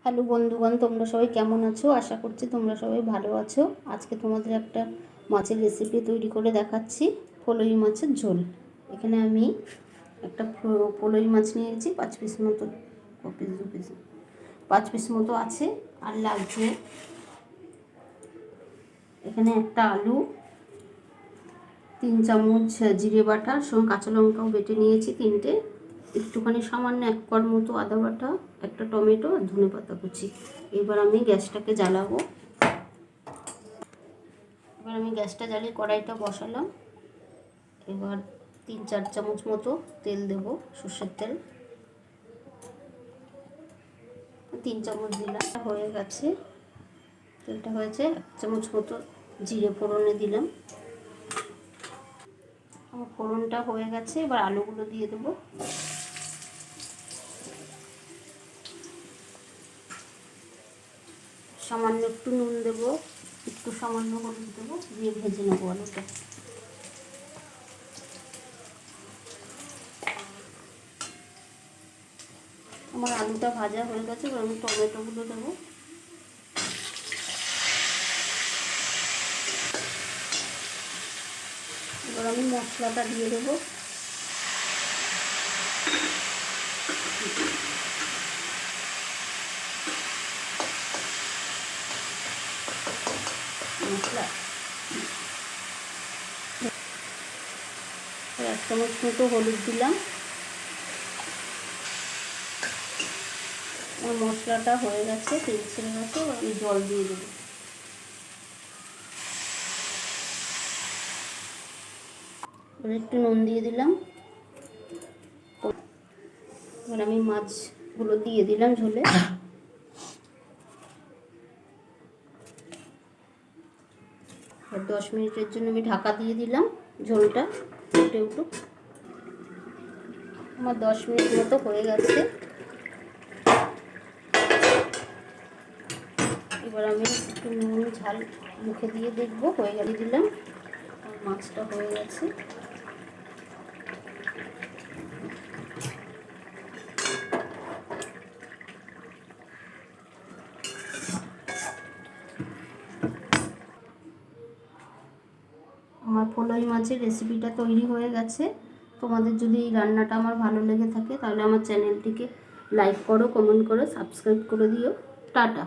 Hello বন্ধুগণ, তোমরা সবাই কেমন আছো? আশা করছি তোমরা সবাই ভালো আছো। আজকে তোমাদের একটা মাছের রেসিপি তৈরি করে দেখাচ্ছি, ফলই মাছের ঝোল। এখানে আমি একটা ফলই মাছ নিয়েছি, 5 পিস মতো, 5 পিস মতো আছে। আর লাগছে এখানে একটা আলু, 3 চামচ জিরে বাটার সঙ্গে কাঁচা লঙ্কাও বেটে নিয়েছি 3টে, একটুখানি সামান্য 1 কোয়ার মতো আদা বাটা, একটা টমেটো আর ধনে পাতা কুচি। এবার আমি গ্যাসটাকে জ্বালাবো। এবার আমি গ্যাসটা জ্বালিয়ে কড়াইটা বসালাম। এবার 3-4 চামচ মতো তেল দেব, সর্ষের তেল 3 চামচ দিলাম। হয়ে গেছে, তেলটা হয়েছে। 1 চামচ মতো জিরে ফোড়নে দিলাম। আমার ফোড়নটা হয়ে গেছে, এবার আলুগুলো দিয়ে দেবো। সামান্য একটু নুন দেবো, একটু সামান্য হলুদ দেবো, দিয়ে ভেজে নেবো আলুটা। আমার আলুটা ভাজা হয়ে গেছে, এবার আমি টমেটোগুলো দেবো। এবার আমি মশলাটা দিয়ে দেবো। মশলা 1 চামচ মতো হলুদ দিলাম। আমার মশলাটা হয়ে গেছে, তেল ছেড়ে গেছে। এবার আমি জল দিয়ে দেবো। এবার একটু নুন দিয়ে দিলাম। এবার আমি মাছগুলো দিয়ে দিলাম ঝোলে। আর 10 মিনিটের জন্য আমি ঢাকা দিয়ে দিলাম, ঝোলটা ফুটে উঠুক। আমার 10 মিনিট মতো হয়ে গেছে। এবার আমি একটু নুন ঝাল মুখে দিয়ে দেখবো, হয়ে গেলে দিলাম। আমার মাছটা হয়ে গেছে। আমার ফলই মাছের রেসিপিটা তৈরি হয়ে গেছে। তোমাদের যদি এই রান্নাটা আমার ভালো লেগে থাকে তাহলে আমার চ্যানেলটিকে লাইক করো, কমেন্ট করো, সাবস্ক্রাইব করে দিও। টাটা।